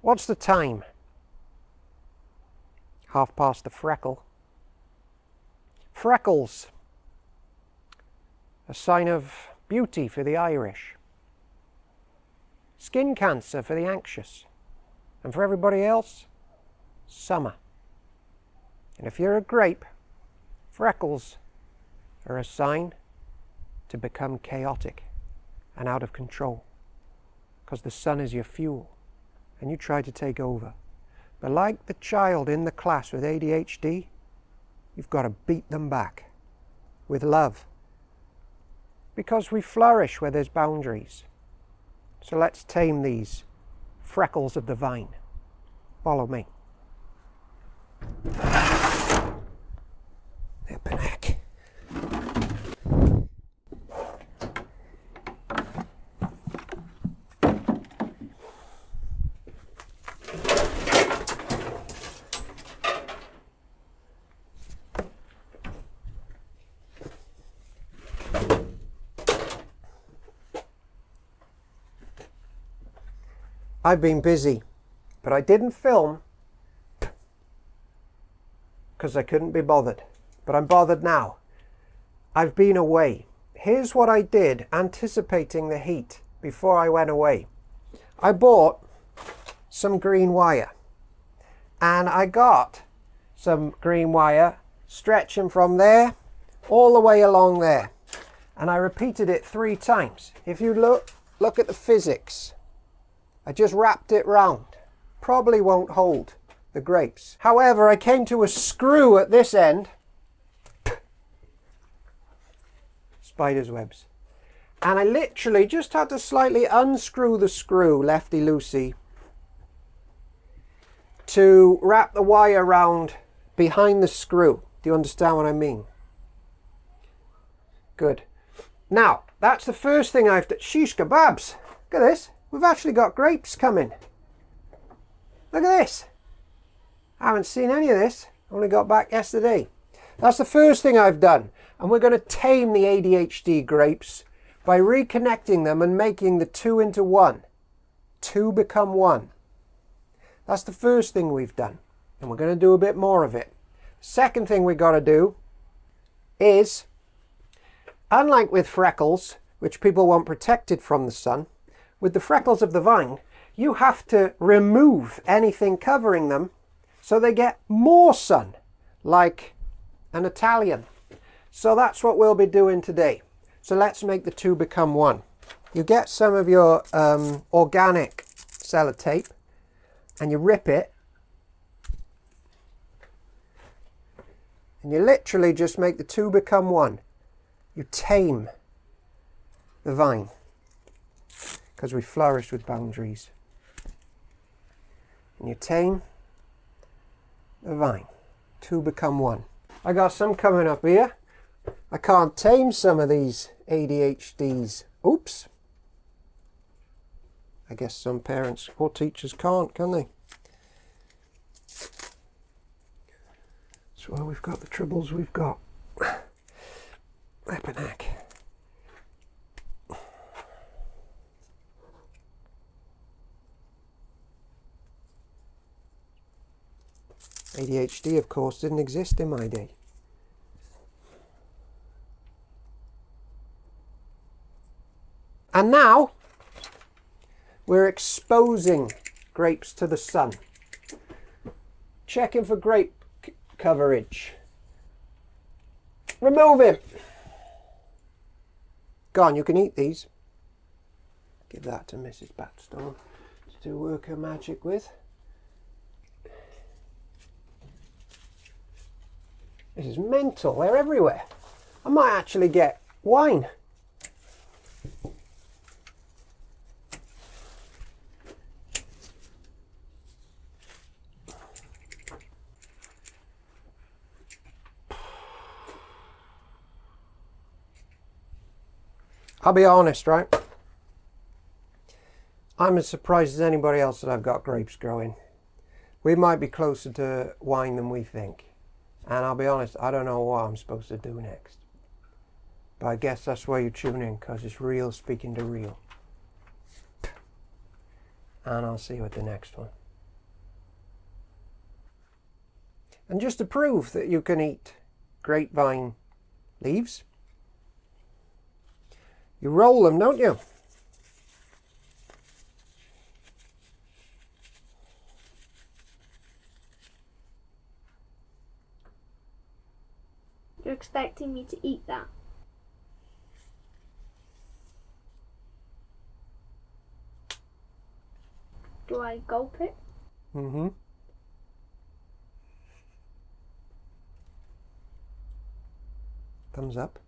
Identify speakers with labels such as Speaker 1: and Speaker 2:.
Speaker 1: What's the time? 1/2 the freckle. Freckles, a sign of beauty for the Irish. Skin cancer for the anxious. And for everybody else, summer. And if you're a grape, freckles are a sign to become chaotic and out of control, because the sun is your fuel and you try to take over. But like the child in the class with ADHD, you've got to beat them back with love, because we flourish where there's boundaries. So let's tame these freckles of the vine. Follow me. Epineck. I've been busy, but I didn't film because I couldn't be bothered. But I'm bothered now. I've been away. Here's what I did, anticipating the heat before I went away. I bought some green wire, and I got some green wire stretching from there all the way along there, and I repeated it 3 times. If you look at the physics, I just wrapped it round. Probably won't hold the grapes. However, I came to a screw at this end. Spider's webs. And I literally just had to slightly unscrew the screw, lefty-loosey, to wrap the wire around behind the screw. Do you understand what I mean? Good. Now, that's the first thing I've done. Sheesh kebabs. Look at this. We've actually got grapes coming. Look at this. I haven't seen any of this. Only got back yesterday. That's the first thing I've done. And we're going to tame the ADHD grapes by reconnecting them and making the 2 into 1. 2 become 1. That's the first thing we've done. And we're going to do a bit more of it. Second thing we got to do is, unlike with freckles, which people want protected from the sun, with the freckles of the vine, you have to remove anything covering them so they get more sun, like an Italian. So that's what we'll be doing today. So let's make the 2 become 1. You get some of your organic sellotape and you rip it, and you literally just make the 2 become 1. You tame the vine, because we flourish with boundaries. And you tame the vine. 2 become 1. I got some coming up here. I can't tame some of these ADHDs. Oops. I guess some parents or teachers can't, can they? That's why we've got the troubles we've got. Epineck. ADHD, of course, didn't exist in my day. And now we're exposing grapes to the sun. Checking for grape coverage. Remove him. Go on, you can eat these. Give that to Mrs. Batstone to do work her magic with. This is mental. They're everywhere. I might actually get wine. I'll be honest, right? I'm as surprised as anybody else that I've got grapes growing. We might be closer to wine than we think. And I'll be honest, I don't know what I'm supposed to do next. But I guess that's why you tune in, because it's real speaking to real. And I'll see you at the next one. And just to prove that you can eat grapevine leaves, you roll them, don't you?
Speaker 2: You're expecting me to eat that? Do I gulp it?
Speaker 1: Mm-hmm. Thumbs up.